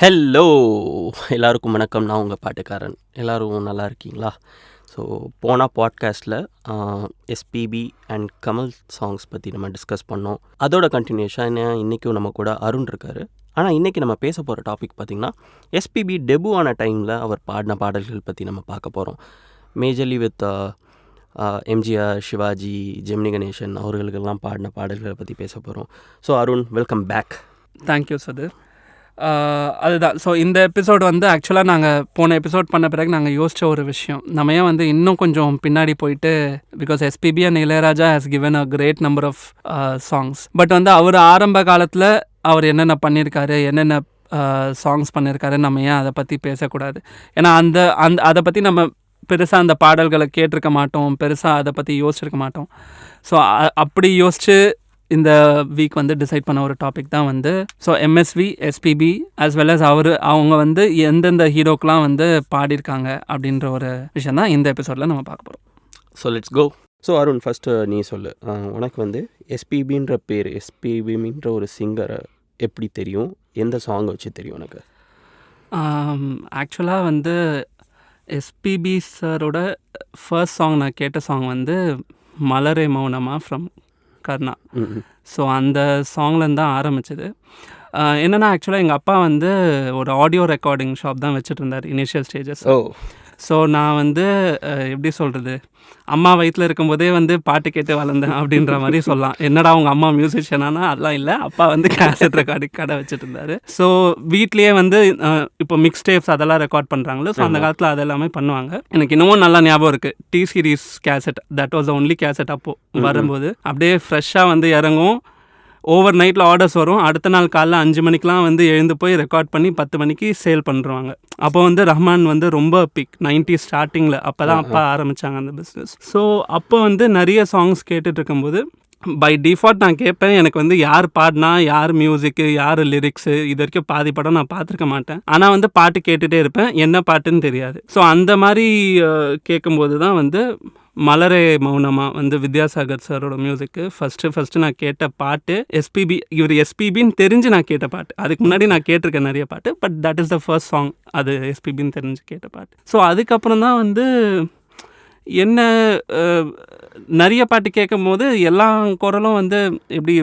Hello எல்லாருக்கும் வணக்கம். நான் உங்கள் பாட்டுக்காரன். எல்லோரும் நல்லா இருக்கீங்களா? ஸோ போன பாட்காஸ்ட்டில் எஸ்பிபி அண்ட் கமல் சாங்ஸ் பற்றி நம்ம டிஸ்கஸ் பண்ணோம். அதோட கண்டினியூஷன் இன்றைக்கும் நம்ம கூட அருண் இருக்கார். ஆனால் இன்றைக்கி நம்ம பேச போகிற டாபிக் பார்த்திங்கன்னா எஸ்பிபி டெபு ஆன டைமில் அவர் பாடின பாடல்கள் பற்றி நம்ம பார்க்க போகிறோம். மேஜர்லி வித் எம்ஜிஆர், சிவாஜி, ஜெமினி கணேசன் அவர்களுக்கெல்லாம் பாடின பாடல்களை பற்றி பேச போகிறோம். So Arun, welcome back. Thank you Satheer. அதுதான். ஸோ இந்த எபிசோடு வந்து ஆக்சுவலாக நாங்கள் போன எபிசோட் பண்ண பிறகு நாங்கள் யோசித்த ஒரு விஷயம், நம்ம ஏன் வந்து இன்னும் கொஞ்சம் பின்னாடி போயிட்டு, because SPB and Ilaiyaraaja has given a great number of songs. But வந்து அவர் ஆரம்ப காலத்தில் அவர் என்னென்ன பண்ணியிருக்காரு, என்னென்ன சாங்ஸ் பண்ணியிருக்காரு, நம்ம ஏன் அதை பற்றி பேசக்கூடாது? ஏன்னா அதை பற்றி நம்ம பெருசாக அந்த பாடல்களை கேட்டிருக்க மாட்டோம், பெருசாக அதை பற்றி யோசிச்சிருக்க மாட்டோம். ஸோ அப்படி யோசித்து இந்த வீக் வந்து டிசைட் பண்ண ஒரு டாபிக் தான் வந்து so MSV, SPB as well as அவங்க வந்து எந்தெந்த ஹீரோக்கெலாம் வந்து பாடியிருக்காங்க அப்படின்ற ஒரு விஷயம் தான் இந்த எபிசோடில் நம்ம பார்க்க போகிறோம். So let's go. So Arun, first நீ சொல்லு, உனக்கு வந்து எஸ்பிபின்ற பேர், எஸ்பிபின்ற ஒரு சிங்கரை எப்படி தெரியும்? எந்த சாங் வச்சு தெரியும் உனக்கு? ஆக்சுவலாக வந்து எஸ்பிபி சாரோட ஃபர்ஸ்ட் சாங் நான் கேட்ட சாங் வந்து மலரே மௌனமா ஃப்ரம் கர்ணா. ஸோ அந்த சாங்லேருந்து தான் ஆரம்பிச்சது. என்னென்னா ஆக்சுவலாக எங்கள் அப்பா வந்து ஒரு ஆடியோ ரெக்கார்டிங் ஷாப் தான் வச்சுட்டு இருந்தார் இனிஷியல் ஸ்டேஜஸ். ஸோ நான் வந்து எப்படி சொல்கிறது, அம்மா வயிற்றில் இருக்கும்போதே வந்து பாட்டு கேட்டு வளர்ந்தேன் அப்படின்ற மாதிரி சொல்லலாம். என்னடா அவங்க அம்மா மியூசிஷியனானா அதெல்லாம் இல்லை, அப்பா வந்து கேசட் ரெக்கார்டிங் கடை வச்சுட்டு இருந்தார். ஸோ வீட்லேயே வந்து இப்போ மிக்ஸ் டேப்ஸ் அதெல்லாம் ரெக்கார்ட் பண்ணுறாங்களோ, ஸோ அந்த காலத்தில் அதெல்லாமே பண்ணுவாங்க. எனக்கு இன்னமும் நல்லா ஞாபகம் இருக்குது, T Series cassette, that was the only cassette அப்போது வரும்போது. அப்படியே ஃப்ரெஷ்ஷாக வந்து இறங்கும், ஓவர் நைட்டில் ஆர்டர்ஸ் வரும், அடுத்த நாள் காலைல 5 மணிக்கெலாம் வந்து எழுந்து போய் ரெக்கார்ட் பண்ணி 10 மணிக்கு சேல் பண்ணுறாங்க. அப்போ வந்து ரஹ்மான் வந்து ரொம்ப பிக் 90s ஸ்டார்டிங்கில், அப்போ தான் அப்பா ஆரம்பித்தாங்க அந்த பிஸ்னஸ். ஸோ அப்போ வந்து நிறைய சாங்ஸ் கேட்டுட்டு இருக்கும்போது பை டிஃபால்ட் நான் கேட்பேன், எனக்கு வந்து யார் பாடினா, யார் மியூசிக்கு, யார் லிரிக்ஸு, இது வரைக்கும் பாதி படம் நான் பார்த்துருக்க மாட்டேன். ஆனால் வந்து பாட்டு கேட்டுகிட்டே இருப்பேன், என்ன பாட்டுன்னு தெரியாது. ஸோ அந்த மாதிரி கேட்கும்போது தான் வந்து மலரே மௌனமா வந்து வித்யாசாகர் சாரோட மியூசிக்கு ஃபஸ்ட்டு நான் கேட்ட பாட்டு எஸ்பிபி. இவர் எஸ்பிபின்னு தெரிஞ்சு நான் கேட்ட பாட்டு. அதுக்கு முன்னாடி நான் கேட்டிருக்கேன் நிறைய பாட்டு, but that is the first song, அது எஸ்பிபின்னு தெரிஞ்சு கேட்ட பாட்டு. ஸோ அதுக்கப்புறம் தான் வந்து என்ன நிறைய பாட்டு கேட்கும் போது எல்லா குரலும் வந்து எப்படி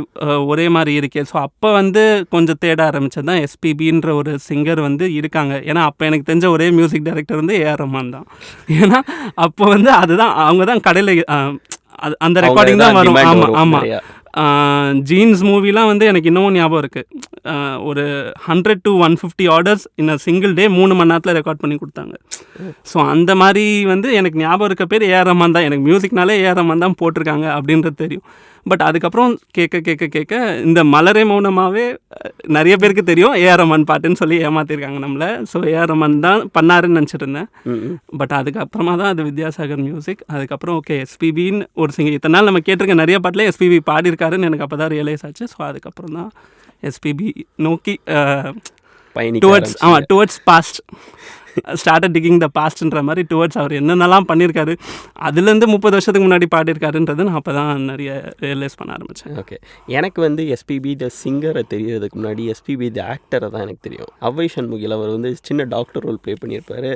ஒரே மாதிரி இருக்கே. ஸோ அப்போ வந்து கொஞ்சம் தேட ஆரம்பித்தது தான் எஸ்பிபின்ற ஒரு சிங்கர் வந்து இருக்காங்க. ஏன்னா அப்போ எனக்கு தெரிஞ்ச ஒரே மியூசிக் டைரக்டர் வந்து ஏஆர் ரஹ்மான் தான். ஏன்னா அப்போ வந்து அதுதான், அவங்க தான் கடையில் அந்த ரெக்கார்டிங் தான் வரும். ஆமாம். ஜீன்ஸ் மூவிலாம் வந்து எனக்கு இன்னமும் ஞாபகம் இருக்குது. ஒரு 100 to 150 orders in single day 3 மணி நேரத்தில் ரெக்கார்ட் பண்ணி கொடுத்தாங்க. ஸோ அந்த மாதிரி வந்து எனக்கு ஞாபகம் இருக்க பேர் ஏஆர் ரஹ்மான் தான். எனக்கு மியூசிக்னாலே ஏஆர் ரஹ்மான் தான் போட்டிருக்காங்க அப்படின்றது தெரியும். பட் அதுக்கப்புறம் கேட்க இந்த மலரே மௌனமாகவே நிறைய பேருக்கு தெரியும் ஏஆர் ரஹ்மான் பாட்டுன்னு சொல்லி ஏமாற்றிருக்காங்க நம்மளை. ஸோ ஏஆர் ரஹ்மான் தான் பண்ணாருன்னு நினச்சிட்டு இருந்தேன். பட் அதுக்கப்புறமா தான் அது வித்யாசாகர் மியூசிக். அதுக்கப்புறம் ஓகே எஸ்பிபின்னு ஒரு சிங்கர், இத்தனை நாள் நம்ம கேட்டிருக்க நிறைய பாட்டில் எஸ்பிபி பாடியிருக்காருன்னு எனக்கு அப்போ தான் ரியலைஸ் ஆச்சு. ஸோ அதுக்கப்புறம் தான் எஸ்பிபி நோக்கி டுவர்ட்ஸ் பாஸ்ட் ஸ்டார்டட் டிகிங் த பாஸ்ட்ன்ற மாதிரி டுவர்ட்ஸ் அவர் என்னென்னலாம் பண்ணியிருக்காரு, அதுலேருந்து 30 வருஷத்துக்கு முன்னாடி பாடியிருக்காருன்றது நான் அப்போ தான் நிறைய ரியலைஸ் பண்ண ஆரம்பித்தேன். ஓகே, எனக்கு வந்து எஸ்பிபி த சிங்கரை தெரியறதுக்கு முன்னாடி எஸ்பிபி த ஆக்டரை தான் எனக்கு தெரியும். அவ்வை சண்முகில் அவர் வந்து சின்ன டாக்டர் ரோல் ப்ளே பண்ணியிருப்பார்.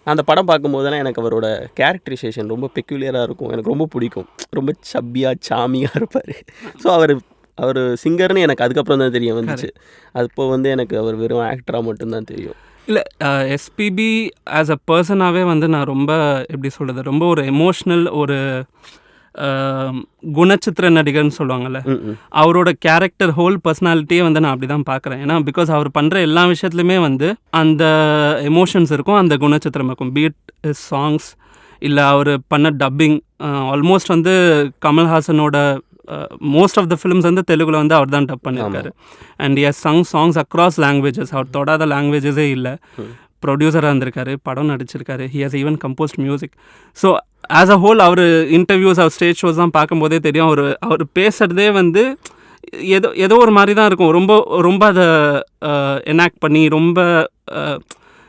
நான் அந்த படம் பார்க்கும்போதெல்லாம் எனக்கு அவரோட கேரக்டரைசேஷன் ரொம்ப பெக்யூலியராக இருக்கும், எனக்கு ரொம்ப பிடிக்கும். ரொம்ப சப்பியாக சாமியாக இருப்பார். ஸோ அவர் சிங்கர்னு எனக்கு அதுக்கப்புறம் தான் தெரிய வந்துச்சு. அப்போ வந்து எனக்கு அவர் வெறும் ஆக்டராக மட்டும்தான் தெரியும். இல்லை, எஸ்பிபி ஆஸ் அ பர்சனாகவே வந்து நான் ரொம்ப எப்படி சொல்கிறது, ரொம்ப ஒரு எமோஷ்னல், ஒரு குணச்சித்திர நடிகர்னு சொல்லுவாங்கள்ல, அவரோட கேரக்டர் ஹோல் பர்சனாலிட்டியே வந்து நான் அப்படி தான் பார்க்குறேன். ஏன்னா பிகாஸ் அவர் பண்ணுற எல்லா விஷயத்துலையுமே வந்து அந்த எமோஷன்ஸ் இருக்கும், அந்த குணச்சித்திரம் இருக்கும். பீட் சாங்ஸ் இல்லை அவர் பண்ண டப்பிங், ஆல்மோஸ்ட் வந்து கமல்ஹாசனோட மோஸ்ட் ஆஃப் த ஃபிலிம்ஸ் வந்து தெலுங்குல வந்து அவர் தான் டப் பண்ணியிருக்காரு. And as songs across languages, அவர் தொடாத லாங்குவேஜஸே இல்லை. ப்ரொடியூசராக இருந்திருக்காரு, படம் நடிச்சிருக்காரு, he has even composed music. So as a whole அவர் இன்டர்வியூஸ், அவர் ஸ்டேஜ் ஷோஸ் தான் பார்க்கும்போதே தெரியும், அவர் பேசுகிறதே வந்து ஏதோ ஒரு மாதிரி தான் இருக்கும். ரொம்ப அதை எனாக்ட் பண்ணி ரொம்ப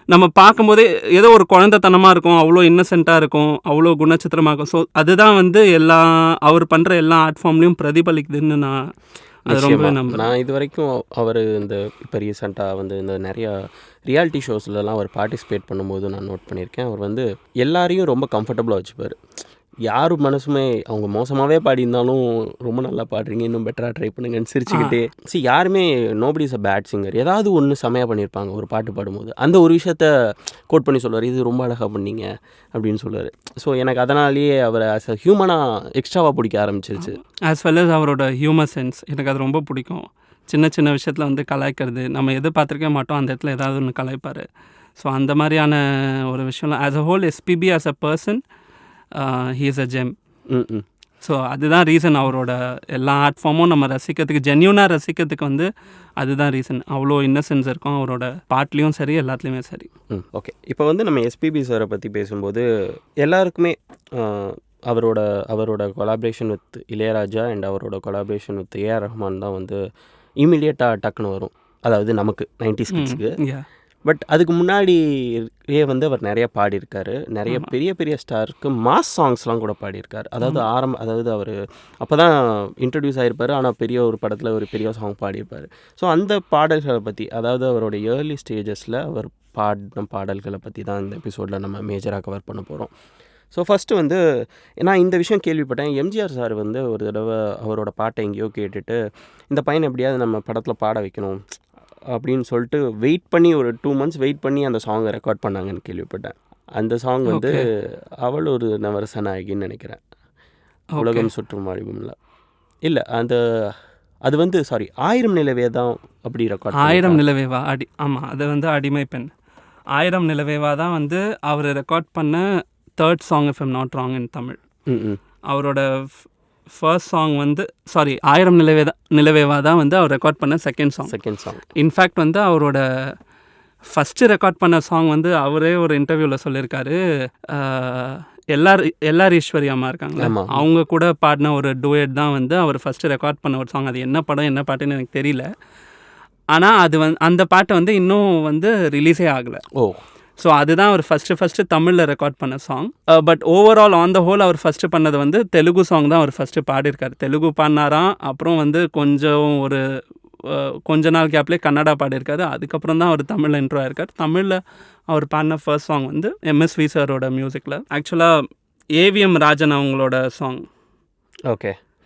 நம்ம பார்க்கும்போதே ஏதோ ஒரு குழந்தைத்தனமாக இருக்கும், அவ்வளோ இன்னசென்ட்டாக இருக்கும், அவ்வளோ குணச்சித்திரமாக இருக்கும். ஸோ அதுதான் வந்து அவர் பண்ணுற எல்லா ஆர்ட் ஃபார்ம்லேயும் பிரதிபலிக்குதுன்னு நான் அது ரொம்பவே நம்புகிறேன். நான் இது வரைக்கும் அவர் இந்த இப்போ ரீசெண்டாக வந்து இந்த நிறையா ரியாலிட்டி ஷோஸ்லலாம் அவர் பார்ட்டிசிபேட் பண்ணும்போது நான் நோட் பண்ணியிருக்கேன். அவர் வந்து எல்லாரையும் ரொம்ப கம்ஃபர்டபுளாக வச்சுப்பார். யார் மனசுமே அவங்க மோசமாகவே பாடியிருந்தாலும் ரொம்ப நல்லா பாடுறீங்க, இன்னும் பெட்டராக ட்ரை பண்ணுங்கன்னு சிரிச்சுக்கிட்டே யாருமே nobody is a bad singer. ஏதாவது ஒன்று செமையாக பண்ணியிருப்பாங்க ஒரு பாட்டு பாடும்போது. அந்த ஒரு விஷயத்த கோட் பண்ணி சொல்லுவார், இது ரொம்ப அழகாக பண்ணீங்க அப்படின்னு சொல்லுவார். ஸோ எனக்கு அதனாலேயே அவரை ஆஸ் அ ஹியூமனாக எக்ஸ்ட்ராவாக பிடிக்க ஆரம்பிச்சிருச்சு. ஆஸ் வெல் அஸ் அவரோட ஹியூமர் சென்ஸ் எனக்கு அது ரொம்ப பிடிக்கும். சின்ன சின்ன விஷயத்தில் வந்து கலாய்க்கிறது, நம்ம எது பார்த்துருக்கே மாட்டோம், அந்த இடத்துல ஏதாவது ஒன்று கலாய்ப்பார். ஸோ அந்த மாதிரியான ஒரு விஷயம்லாம் as a whole SPB as a person he is a GeM. So அதுதான் ரீசன் அவரோட எல்லா ஆர்ட் ஃபார்மும் நம்ம ரசிக்கிறதுக்கு, ஜென்யூனாக ரசிக்கிறதுக்கு வந்து அதுதான் ரீசன். அவ்வளோ இன்னசென்ஸ் இருக்கும் அவரோட பாட்லேயும் சரி, எல்லாத்துலேயுமே சரி. ஓகே, இப்போ வந்து நம்ம எஸ்பிபி சாரை பற்றி பேசும்போது எல்லாருக்குமே அவரோட கொலாபரேஷன் வித் இளையராஜா அண்ட் அவரோட கொலாபரேஷன் வித் ஏஆர் ரஹ்மான் தான் வந்து இமீடியட்டாக டக்குன்னு வரும். அதாவது நமக்கு 90s கிட்ஸ்க்கு. பட் அதுக்கு முன்னாடியே வந்து அவர் நிறைய பாடியிருக்காரு. நிறைய பெரிய பெரிய ஸ்டாருக்கு மாஸ் சாங்ஸ்லாம் கூட பாடியிருக்காரு. அதாவது அவர் அப்போ தான் இன்ட்ரடியூஸ் ஆகிருப்பார். ஆனால் பெரிய ஒரு படத்தில் ஒரு பெரிய சாங் பாடியிருப்பார். ஸோ அந்த பாடல்களை பற்றி, அதாவது அவரோட ஏர்லி ஸ்டேஜஸில் அவர் பாடின பாடல்களை பற்றி தான் இந்த எபிசோடில் நம்ம மேஜராக கவர் பண்ண போகிறோம். ஸோ ஃபஸ்ட்டு வந்து நான் இந்த விஷயம் கேள்விப்பட்டேன். எம்ஜிஆர் சார் வந்து ஒரு தடவை அவரோட பாட்டை எங்கேயோ கேட்டுட்டு, இந்த பையனை எப்படியாவது நம்ம படத்தில் பாட வைக்கணும் அப்படின்னு சொல்லிட்டு வெயிட் பண்ணி ஒரு 2 months வெயிட் பண்ணி அந்த சாங்கை ரெக்கார்ட் பண்ணாங்கன்னு கேள்விப்பட்டேன். அந்த சாங் வந்து அவள் ஒரு நவரச நாயகின்னு நினைக்கிறேன். உலகம் சுற்றும் வாலிபம்ல இல்லை, அது வந்து சாரி 1000 நிலவே தான் அப்படி ரெக்கார்ட். 1000 நிலவேவா ஆமாம், அது வந்து அடிமை பெண். 1000 நிலவேவா தான் வந்து அவர் ரெக்கார்ட் பண்ண 3rd song if I'm not wrong in Tamil. அவரோட ஃபர்ஸ்ட் சாங் வந்து 1000 நிலவேவா தான் வந்து அவர் ரெக்கார்ட் பண்ண செகண்ட் சாங். இன்ஃபேக்ட் வந்து அவரோட ஃபஸ்ட்டு ரெக்கார்ட் பண்ண சாங் வந்து அவரே ஒரு இன்டர்வியூவில் சொல்லியிருக்காரு, எல்லார் ஈஸ்வரி அம்மா இருக்காங்க, அவங்க கூட பாடின ஒரு டூயட் தான் வந்து அவர் ஃபஸ்ட்டு ரெக்கார்ட் பண்ண ஒரு சாங். அது என்ன படம் என்ன பாட்டுன்னு எனக்கு தெரியல. ஆனால் அது அந்த பாட்டை வந்து இன்னும் வந்து ரிலீஸே ஆகலை. ஸோ அதுதான் அவர் ஃபஸ்ட்டு தமிழில் ரெக்கார்ட் பண்ண song. But overall on the whole அவர் ஃபஸ்ட்டு பண்ணது வந்து தெலுங்கு சாங் தான் அவர் ஃபஸ்ட்டு பாடியிருக்காரு. தெலுங்கு பாடினாராம், அப்புறம் வந்து கொஞ்ச நாள் கேப்லேயே கன்னடா பாடியிருக்காரு. அதுக்கப்புறம் தான் அவர் தமிழில் இன்ட்ரோ ஆயிருக்கார். தமிழில் அவர் பாடின ஃபர்ஸ்ட் சாங் வந்து எம்எஸ்வி சாரோட மியூசிக்கில். ஆக்சுவலாக ஏவிஎம் ராஜன் அவங்களோட சாங்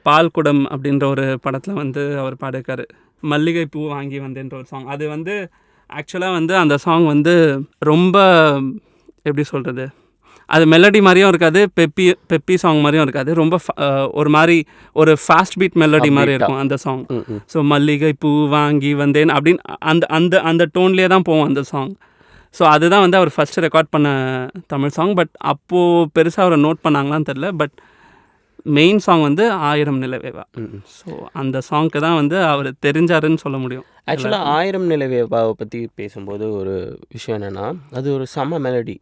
பால்குடம் அப்படின்ற ஒரு படத்தில் வந்து அவர் பாடியிருக்காரு. மல்லிகை பூ வாங்கி வந்தேன்ற ஒரு சாங். அது வந்து ஆக்சுவலாக வந்து அந்த சாங் வந்து ரொம்ப எப்படி சொல்கிறது, அது மெலடி மாதிரியும் இருக்காது, பெப்பி சாங் மாதிரியும் இருக்காது. ரொம்ப ஒரு மாதிரி ஒரு ஃபாஸ்ட் பீட் மெலடி மாதிரி இருக்கும் அந்த சாங். ஸோ மல்லிகை பூ வாங்கி வந்தேன் அப்படின்னு அந்த டோன்லேயே தான் போவோம் அந்த சாங். ஸோ அதுதான் வந்து அவர் ஃபஸ்ட்டு ரெக்கார்ட் பண்ண தமிழ் சாங். பட் அப்போது பெருசாக அவரை நோட் பண்ணாங்களான்னு தெரில. பட் மெயின் சாங் வந்து 1000 நிலவேவா. ஸோ அந்த சாங்க்கு தான் வந்து அவர் தெரிஞ்சாருன்னு சொல்ல முடியும். ஆக்சுவலாக 1000 நிலவேவாவை பற்றி பேசும்போது ஒரு விஷயம் என்னென்னா, அது ஒரு செம்ம மெலடி,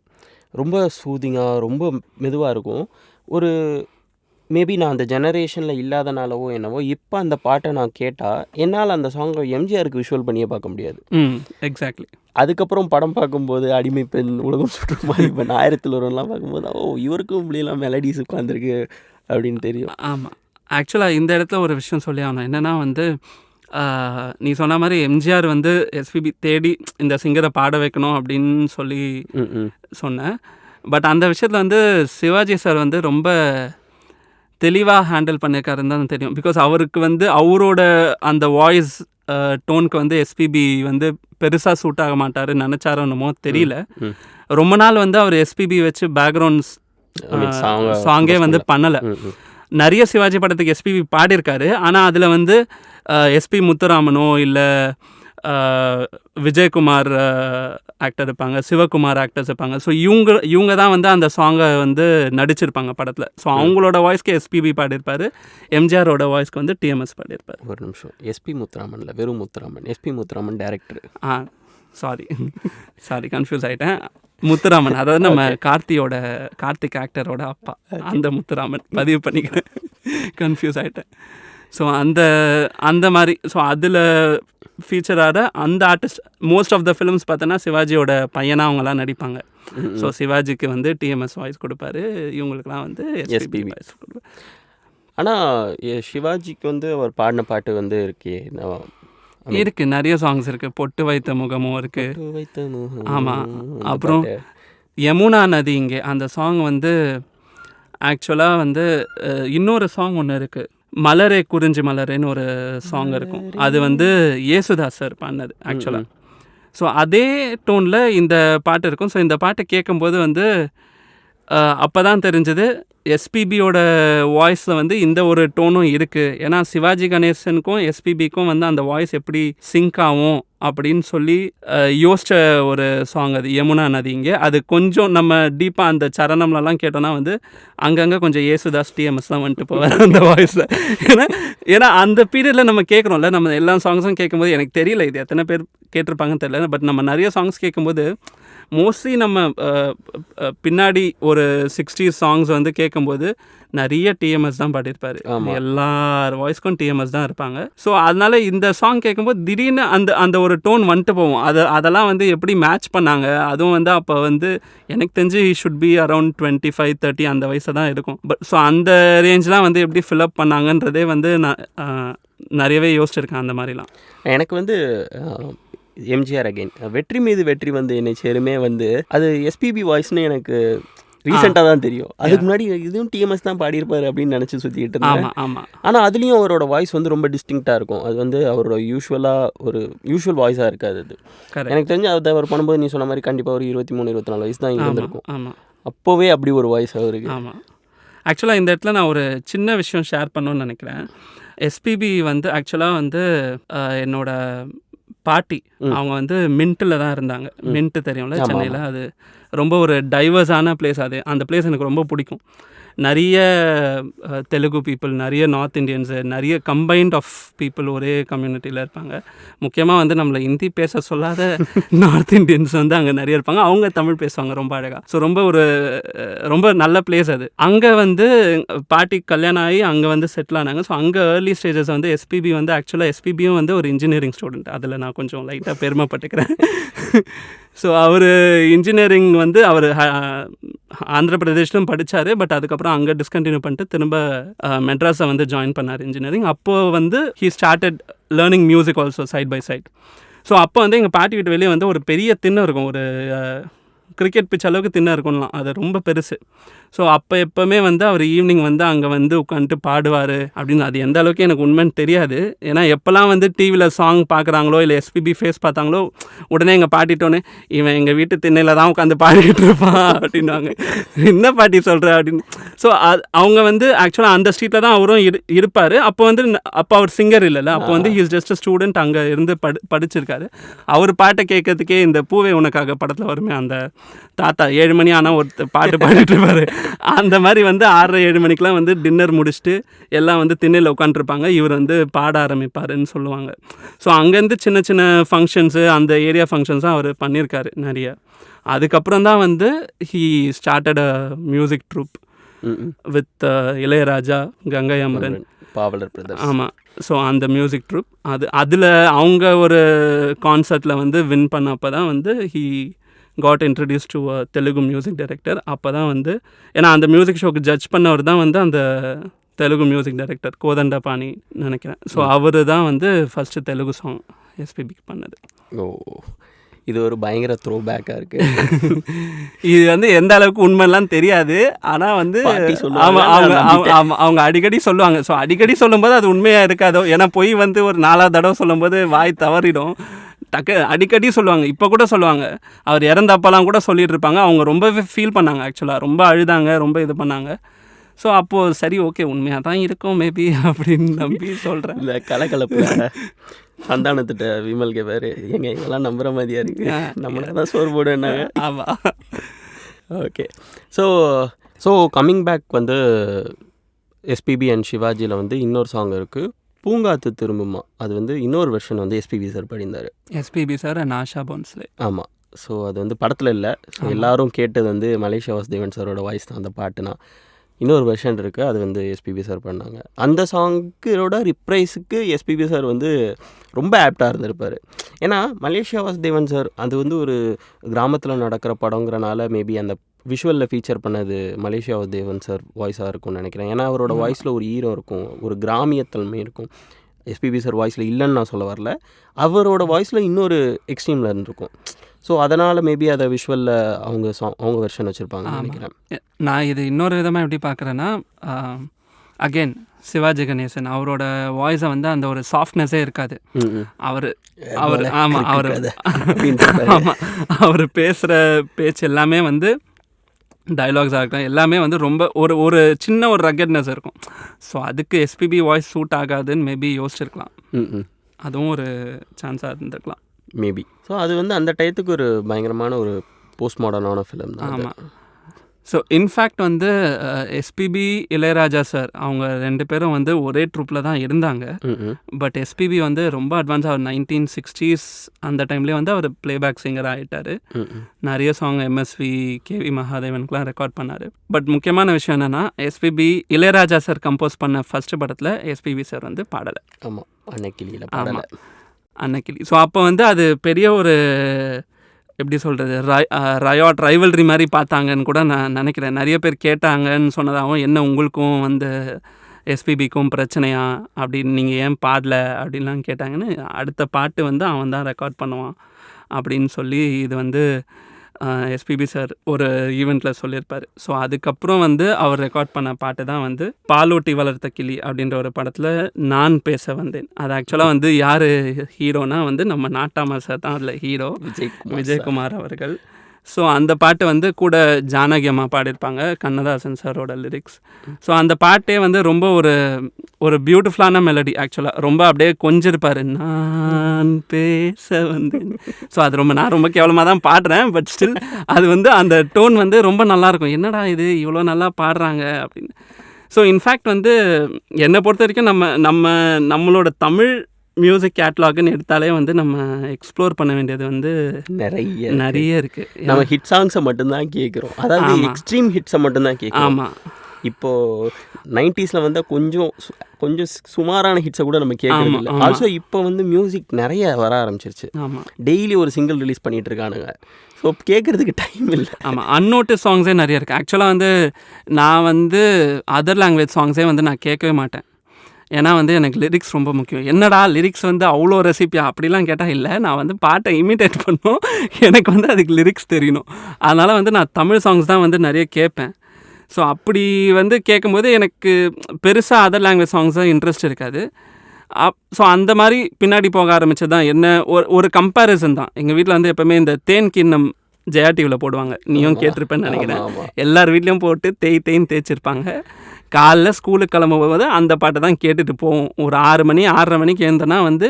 ரொம்ப சூதிங்காக ரொம்ப மெதுவாக இருக்கும். ஒரு மேபி நான் அந்த ஜெனரேஷனில் இல்லாதனாலவோ என்னவோ இப்போ அந்த பாட்டை நான் கேட்டால் என்னால் அந்த சாங்கை எம்ஜிஆருக்கு விஷுவல் பண்ணியே பார்க்க முடியாது. எக்ஸாக்ட்லி. அதுக்கப்புறம் படம் பார்க்கும்போது அடிமை பெண், உலகம் சுற்றும் வாலிபன், 1001 பார்க்கும்போது இவருக்கும் இப்படிலாம் மெலடிஸ் உட்காந்துருக்கு அப்படின்னு தெரியும். ஆமாம், ஆக்சுவலாக இந்த இடத்துல ஒரு விஷயம் சொல்லி ஆகணும். என்னென்னா வந்து நீ சொன்ன மாதிரி எம்ஜிஆர் வந்து எஸ்பிபி தேடி இந்த சிங்கரை பாட வைக்கணும் அப்படின்னு சொல்லி சொன்னேன். பட் அந்த விஷயத்தில் வந்து சிவாஜி சார் வந்து ரொம்ப தெளிவாக ஹேண்டில் பண்ணியிருக்காருன்னு தான் தெரியும். பிகாஸ் அவருக்கு வந்து அவரோட அந்த வாய்ஸ் டோனுக்கு வந்து எஸ்பிபி வந்து பெருசாக சூட் ஆக மாட்டார் நினச்சாரோ என்னமோ தெரியல. ரொம்ப நாள் வந்து அவர் எஸ்பிபி வச்சு பேக்ரவுண்ட் சாங்கே வந்து பண்ணலை. நிறைய சிவாஜி படத்துக்கு எஸ்பிபி பாடியிருக்காரு. ஆனால் அதில் வந்து எஸ்பி முத்துராமனோ இல்லை விஜயகுமார் ஆக்டர் இருப்பாங்க, சிவகுமார் ஆக்டர்ஸ் இருப்பாங்க. ஸோ இவங்க தான் வந்து அந்த சாங்கை வந்து நடிச்சிருப்பாங்க படத்தில். ஸோ அவங்களோட வாய்ஸ்க்கு எஸ்பிபி பாடியிருப்பார், எம்ஜிஆரோட வாய்ஸ்க்கு வந்து டிஎம்எஸ் பாடியிருப்பார். ஒரு நிமிஷம், எஸ்பி முத்துராமன்ல வெறும் Muthuraman, SP Muthuraman director. Sorry confuse ஆகிட்டேன். முத்துராமன், அதாவது நம்ம கார்த்திக் ஆக்டரோட அப்பா, அந்த முத்துராமன் பதிவு பண்ணிக்கிறேன், கன்ஃபியூஸ் ஆகிட்டேன். ஸோ அந்த மாதிரி ஸோ அதில் ஃபீச்சராக அந்த artist most of the films பார்த்தோன்னா சிவாஜியோட பையனாக அவங்களாம் நடிப்பாங்க. ஸோ சிவாஜிக்கு வந்து டிஎம்எஸ் வாய்ஸ் கொடுப்பாரு, இவங்களுக்குலாம் வந்து எஸ்பிபி வாய்ஸ் கொடுப்பாரு. ஆனால் சிவாஜிக்கு வந்து அவர் பாடின பாட்டு வந்து இருக்கே இருக்கு, நிறைய சாங்ஸ் இருக்கு. பொட்டு வைத்த முகமும் இருக்கு. வைத்த முகம். ஆமா. இந்த அப்புறம் பாட்டு. யமுனா நதி இங்கே அந்த சாங் வந்து ஆக்சுவலாக வந்து இன்னொரு சாங் ஒன்று இருக்கு, மலரே குறிஞ்சி மலரேன்னு ஒரு சாங் இருக்கும். அது வந்து யேசுதாஸ் சார் பாடினது ஆக்சுவலாக. ஸோ அதே டோனில் இந்த பாட்டு இருக்கும். ஸோ இந்த பாட்டை கேட்கும்போது வந்து அப்போ தான் தெரிஞ்சது எஸ்பிபியோட வாய்ஸில் வந்து இந்த ஒரு டோனும் இருக்குது. ஏன்னா சிவாஜி கணேசனுக்கும் எஸ்பிபிக்கும் வந்து அந்த வாய்ஸ் எப்படி சிங்க் ஆகும் அப்படின்னு சொல்லி யோசித்த ஒரு சாங் அது யமுனா நதி இங்கே. அது கொஞ்சம் நம்ம டீப்பாக அந்த சரணம்லலாம் கேட்டோன்னா வந்து அங்கங்கே கொஞ்சம் யேசுதாஸ் டிஎம்எஸ்லாம் வந்துட்டு போவார் அந்த வாய்ஸில். ஏன்னா அந்த பீரியடில் நம்ம கேட்குறோம்ல, நம்ம எல்லா சாங்ஸும் கேட்கும்போது எனக்கு தெரியல இது எத்தனை பேர் கேட்டிருப்பாங்கன்னு தெரியல, பட் நம்ம நிறைய சாங்ஸ் கேட்கும்போது மோஸ்ட்லி நம்ம பின்னாடி ஒரு 60s சாங்ஸ் வந்து கேட்கும்போது நிறைய டிஎம்எஸ் தான் பாடியிருப்பார். எல்லார் வாய்ஸ்க்கும் டிஎம்எஸ் தான் இருப்பாங்க. ஸோ அதனால் இந்த சாங் கேட்கும்போது திடீர்னு அந்த ஒரு டோன் வந்துட்டு போவோம். அதெல்லாம் வந்து எப்படி மேட்ச் பண்ணாங்க, அதுவும் வந்து அப்போ வந்து எனக்கு தெரிஞ்சு ஷுட் பி அரௌண்ட் 25-30 அந்த வயசு தான் இருக்கும். பட் ஸோ அந்த ரேஞ்செலாம் வந்து எப்படி ஃபில்அப் பண்ணாங்கன்றதே வந்து நான் நிறையவே யோசிச்சிருக்கேன் அந்த மாதிரிலாம். எனக்கு வந்து எம்ஜிஆர் அகைன் வெற்றி மீது வெற்றி வந்து என்னை சேருமே வந்து அது எஸ்பிபி வாய்ஸ்னு எனக்கு ரீசெண்டாக தான் தெரியும். அதுக்கு முன்னாடி இதுவும் டிஎம்எஸ் தான் பாடியிருப்பாரு அப்படின்னு நினச்சி சுற்றிக்கிட்டு இருந்தேன். ஆனால் அதுலேயும் அவரோட வாய்ஸ் வந்து ரொம்ப டிஸ்டிங்க்டாக இருக்கும். அது வந்து அவரோட யூஷுவல் வாய்ஸாக இருக்காது. அது எனக்கு தெரிஞ்சு அதை அவர் பண்ணும்போது நீ சொன்ன மாதிரி கண்டிப்பாக ஒரு 23-24 வயசு தான் இங்கே இருந்திருக்கும். அப்போவே அப்படி ஒரு வாய்ஸ் அவருக்கு. ஆமாம். ஆக்சுவலாக இந்த இடத்துல நான் ஒரு சின்ன விஷயம் ஷேர் பண்ணணும்னு நினைக்கிறேன். எஸ்பிபி வந்து ஆக்சுவலாக வந்து என்னோட பாட்டி அவங்க வந்து மின்ட்டில் தான் இருந்தாங்க. மின்ட்டு தெரியும்ல சென்னையில், அது ரொம்ப ஒரு டைவர்ஸான பிளேஸ். அது அந்த பிளேஸ் எனக்கு ரொம்ப பிடிக்கும். நிறைய தெலுங்கு பீப்புள், நிறைய நார்த் இண்டியன்ஸு, நிறைய கம்பைன்ட் ஆஃப் பீப்புள் ஒரே கம்யூனிட்டியில் இருப்பாங்க. முக்கியமாக வந்து நம்மளை ஹிந்தி பேச சொல்லாத நார்த் இண்டியன்ஸ் வந்து அங்கே நிறைய இருப்பாங்க. அவங்க தமிழ் பேசுவாங்க ரொம்ப அழகாக. ஸோ ரொம்ப நல்ல பிளேஸ் அது. அங்கே வந்து பாட்டி கல்யாணம் ஆகி அங்கே வந்து செட்டில் ஆனாங்க. ஸோ அங்கே ஏர்லி ஸ்டேஜஸ் வந்து எஸ்பிபி வந்து ஆக்சுவலாக எஸ்பிபியும் வந்து ஒரு இன்ஜினியரிங் ஸ்டூடெண்ட். அதில் நான் கொஞ்சம் லைட்டாக பெருமைப்பட்டுக்கிறேன். ஸோ அவர் இன்ஜினியரிங் வந்து அவர் ஆந்திர பிரதேஷ்லும் படித்தார். பட் அதுக்கப்புறம் அங்கே டிஸ்கண்டினியூ பண்ணிட்டு திரும்ப மெட்ராஸை வந்து ஜாயின் பண்ணார் இன்ஜினியரிங். அப்போது வந்து he started learning music also side by side. So அப்போ வந்து எங்கள் பாட்டி வீட்டு வெளியே வந்து ஒரு பெரிய திண்ணை இருக்கும், ஒரு கிரிக்கெட் பிச் அளவுக்கு திண்ணை இருக்கும்லாம், அது ரொம்ப பெருசு. ஸோ அப்போ எப்போவுமே வந்து அவர் ஈவினிங் வந்து அங்கே வந்து உட்காந்துட்டு பாடுவார் அப்படின்னு. அது எந்த அளவுக்கு எனக்கு உண்மைன்னு தெரியாது. ஏன்னா எப்போல்லாம் வந்து டிவியில் சாங் பார்க்குறாங்களோ இல்லை எஸ்பிபி ஃபேஸ் பார்த்தாங்களோ உடனே எங்கள் பாட்டிட்டோன்னே இவன் எங்கள் வீட்டு திண்ணையில் தான் உட்காந்து பாடிக்கிட்டு இருப்பான் அப்படின்வாங்க. என்ன பாட்டி சொல்கிற அப்படின்னு. ஸோ அவங்க வந்து ஆக்சுவலாக அந்த ஸ்ட்ரீட்டில் தான் அவரும் இருப்பார். அப்போ அவர் சிங்கர் இல்லைல்ல, அப்போ வந்து ஹீஸ் ஜஸ்ட் அ ஸ்டூடெண்ட். அங்கே இருந்து படிச்சிருக்காரு. அவர் பாட்டை கேட்கறதுக்கே இந்த பூவே உனக்காக படத்தில் வருமே அந்த தாத்தா 7 மணி ஆனால் ஒரு பாட்டு பாடிட்டு இருப்பார். அந்த மாதிரி வந்து 6-7 மணிக்கெலாம் வந்து டின்னர் முடிச்சுட்டு எல்லாம் வந்து திண்ணையில் உட்காந்துருப்பாங்க. இவர் வந்து பாட ஆரம்பிப்பாருன்னு சொல்லுவாங்க. ஸோ அங்கேருந்து சின்ன சின்ன ஃபங்க்ஷன்ஸு, அந்த ஏரியா ஃபங்க்ஷன்ஸும் அவர் பண்ணியிருக்காரு நிறைய. அதுக்கப்புறம் தான் வந்து he started a music troupe with Ilaiyaraaja, Gangai Amaran, Pavalar brothers. ஆமாம். ஸோ அந்த மியூசிக் ட்ரூப் அதில் அவங்க ஒரு கான்சர்ட்டில் வந்து வின் பண்ணப்போ தான் வந்து he got introduce to a Telugu music director. அப்போ தான் வந்து ஏன்னா அந்த மியூசிக் ஷோக்கு ஜட்ஜ் பண்ணவர் தான் வந்து அந்த தெலுங்கு மியூசிக் டைரக்டர் கோதண்டபாணி நினைக்கிறேன். ஸோ அவர் தான் வந்து ஃபஸ்ட்டு தெலுங்கு சாங் எஸ்பிபிக்கு பண்ணது. ஓ, இது ஒரு பயங்கர த்ரோ பேக்காக இருக்குது. இது வந்து எந்த அளவுக்கு உண்மைலாம் தெரியாது. ஆனால் வந்து அவங்க அடிக்கடி சொல்லுவாங்க. ஸோ அடிக்கடி சொல்லும்போது அது உண்மையாக இருக்காதோ, ஏன்னா போய் வந்து ஒரு 4வது தடவை சொல்லும்போது வாய் தவறிடும். அடிக்கடி சொல்லுவாங்க. இப்போ கூட சொல்லுவாங்க. அவர் இறந்தப்பெல்லாம் கூட சொல்லிட்டு இருப்பாங்க. அவங்க ரொம்பவே ஃபீல் பண்ணாங்க. ஆக்சுவலாக ரொம்ப அழுதாங்க, ரொம்ப இது பண்ணாங்க. ஸோ அப்போது சரி ஓகே உண்மையாக தான் இருக்கும் மேபி அப்படின்னு நம்பி சொல்கிறேன். இல்லை கலக்கலப்பு சந்தானத்திட்ட விமல் கேப்பார், எங்க இதெல்லாம் நம்புகிற மாதிரியா இருக்குது, நம்மள தான் சோறு போடுனாங்க. ஆமாம். ஓகே. ஸோ கம்மிங் பேக் வந்து எஸ்பிபி அண்ட் சிவாஜியில் வந்து இன்னொரு சாங் இருக்குது, பூங்காத்து திரும்புமா. அது வந்து இன்னொரு வெர்ஷன் வந்து எஸ்பிபி சார் பாடினார். SPB sir and Asha Bhosle. ஆமாம். ஸோ அது வந்து படத்தில் இல்லை. ஸோ எல்லோரும் கேட்டது வந்து மலேசியா வாசுதேவன் சாரோட வாய்ஸ் தான் அந்த பாட்டுனா. இன்னொரு வெர்ஷன் இருக்குது, அது வந்து எஸ்பிபி சார் பண்ணாங்க. அந்த சாங்கோட ரிப்ரைஸுக்கு எஸ்பிபி சார் வந்து ரொம்ப ஆப்டாக இருந்திருப்பார். ஏன்னா மலேசியா வாசுதேவன் சார் அது வந்து ஒரு கிராமத்தில் நடக்கிற படங்கிறனால மேபி அந்த விஷுவலில் ஃபீச்சர் பண்ணது மலேசியா தேவன் சார் வாய்ஸாக இருக்கும்னு நினைக்கிறேன். ஏன்னா அவரோட வாய்ஸில் ஒரு ஈரம் இருக்கும், ஒரு கிராமியத்தன்மை இருக்கும். எஸ்பிபி சார் வாய்ஸில் இல்லைன்னு நான் சொல்ல வரல, அவரோட வாய்ஸில் இன்னொரு எக்ஸ்ட்ரீமில் இருந்திருக்கும். ஸோ அதனால் மேபி அதை விஷுவலில் அவங்க வெர்ஷன் வச்சுருப்பாங்கன்னு நினைக்கிறேன். நான் இது இன்னொரு விதமாக எப்படி பார்க்குறேன்னா, அகெயின் சிவாஜி கணேசன் அவரோட வாய்ஸை வந்து அந்த ஒரு சாஃப்ட்னஸே இருக்காது. அவர் ஆமாம் அவர் பேசுகிற பேச்சு எல்லாமே வந்து டயலாக்ஸாக இருக்கட்டும் எல்லாமே வந்து ரொம்ப ஒரு சின்ன ஒரு ரக்கட்னஸ் இருக்கும். ஸோ அதுக்கு எஸ்பிபி வாய்ஸ் சூட் ஆகாதுன்னு மேபி யோசிச்சிருக்கலாம். அதுவும் ஒரு சான்ஸாக இருந்திருக்கலாம் மேபி. ஸோ அது வந்து அந்த டயத்துக்கு ஒரு பயங்கரமான ஒரு போஸ்ட் மாடர்னான ஃபிலிம் தான். ஆமாம். ஸோ இன்ஃபேக்ட் வந்து எஸ்பிபி இளையராஜா சார் அவங்க 2 பேரும் வந்து ஒரே ட்ரூப்பில் தான் இருந்தாங்க. பட் எஸ்பிபி வந்து ரொம்ப அட்வான்ஸாக அவர் 1960s அந்த டைம்லேயே வந்து அவர் பிளேபேக் சிங்கர் ஆகிட்டார். நிறைய சாங் எம்எஸ்வி கேவி மகாதேவனுக்குலாம் ரெக்கார்ட் பண்ணார். பட் முக்கியமான விஷயம் என்னென்னா, எஸ்பிபி இளையராஜா சார் கம்போஸ் பண்ண ஃபர்ஸ்ட் படத்தில் எஸ்பிபி சார் வந்து பாடலை. ஆமாம், அன்னக்கிளியில் பாடலை. அன்னக்கிளி. ஸோ அப்போ வந்து அது பெரிய ஒரு எப்படி சொல்கிறது, ரைவல்ரி மாதிரி பார்த்தாங்கன்னு கூட நான் நினைக்கிறேன். நிறைய பேர் கேட்டாங்கன்னு சொன்னதாகவும், என்ன உங்களுக்கும் வந்து எஸ்பிபிக்கும் பிரச்சனையா அப்படின்னு, நீங்கள் ஏன் பாடல அப்படின்லாம் கேட்டாங்கன்னு. அடுத்த பாட்டு வந்து அவன் தான் ரெக்கார்ட் பண்ணுவான் அப்படின்னு சொல்லி இது வந்து எஸ்பிபி சார் ஒரு ஈவெண்ட்டில் சொல்லியிருப்பார். ஸோ அதுக்கப்புறம் வந்து அவர் ரெக்கார்ட் பண்ண பாட்டு தான் வந்து பாலூட்டி வளர்த்த கிளி அப்படின்ற ஒரு படத்தில் நான் பேச வந்தேன். அது ஆக்சுவலாக வந்து யார் ஹீரோனா வந்து நம்ம நாட்டாம சார் தான் அதில் ஹீரோ, விஜயகுமார் அவர்கள். ஸோ அந்த பாட்டு வந்து கூட ஜானகி அம்மா பாடியிருப்பாங்க, கண்ணதாசன் சாரோட லிரிக்ஸ். ஸோ அந்த பாட்டே வந்து ரொம்ப ஒரு பியூட்டிஃபுல்லான மெலடி. ஆக்சுவலாக ரொம்ப அப்படியே கொஞ்சிருப்பார், நான் பேச வந்தேன். ஸோ அது நான் ரொம்ப கேவலமாக தான் பாடுறேன், பட் ஸ்டில் அது வந்து அந்த டோன் வந்து ரொம்ப நல்லாயிருக்கும். என்னடா இது இவ்வளோ நல்லா பாடுறாங்க அப்படின்னு. ஸோ இன்ஃபேக்ட் வந்து என்னை பொறுத்த வரைக்கும் நம்மளோட தமிழ் மியூசிக் கேட்லாக்னு எடுத்தாலே வந்து நம்ம எக்ஸ்ப்ளோர் பண்ண வேண்டியது வந்து நிறைய இருக்குது. நம்ம ஹிட் சாங்ஸை மட்டும்தான் கேட்குறோம், அதாவது எக்ஸ்ட்ரீம் ஹிட்ஸை மட்டும்தான் கேட்குறோம். ஆமாம், இப்போது 90s வந்து கொஞ்சம் சுமாரான ஹிட்ஸை கூட நம்ம கேட்குறது இல்லை. ஆல்சோ இப்போ வந்து மியூசிக் நிறைய வர ஆரம்பிச்சிருச்சு. ஆமாம், டெய்லி ஒரு சிங்கிள் ரிலீஸ் பண்ணிகிட்டு இருக்கானுங்க. ஸோ கேட்குறதுக்கு டைம் இல்லை. ஆமாம், அன்னோட்டிஸ் சாங்ஸே நிறைய இருக்குது. ஆக்சுவலாக வந்து நான் வந்து அதர் லாங்குவேஜ் சாங்ஸே வந்து நான் கேட்கவே மாட்டேன். ஏன்னா வந்து எனக்கு லிரிக்ஸ் ரொம்ப முக்கியம். என்னடா லிரிக்ஸ் வந்து அவ்வளோ ரெசிபியா அப்படிலாம் கேட்டால் இல்லை, நான் வந்து பாட்டை இமிட்டேட் பண்ணணும், எனக்கு வந்து அதுக்கு லிரிக்ஸ் தெரியணும். அதனால் வந்து நான் தமிழ் சாங்ஸ் தான் வந்து நிறைய கேட்பேன். ஸோ அப்படி வந்து கேட்கும்போது எனக்கு பெருசாக அதர் லாங்குவேஜ் சாங்ஸ் தான் இன்ட்ரெஸ்ட் இருக்காது. ஸோ அந்த மாதிரி பின்னாடி போக ஆரம்பிச்சது தான் என்ன ஒரு கம்பேரிசன் தான். எங்கள் வீட்டில் வந்து எப்போவுமே இந்த தேன் கிண்ணம் ஜெயா டிவியில் போடுவாங்க, நீயும் கேட்டிருப்பேன்னு நினைக்கிறேன். எல்லார் வீட்லேயும் போட்டு தேய்ன்னு தேய்ச்சிருப்பாங்க. காலைல ஸ்கூலுக்கு கிளம்பும்போது அந்த பாட்டை தான் கேட்டுட்டு போவோம். ஒரு 6 மணி 6:30 மணிக்கு எழுந்தோன்னா வந்து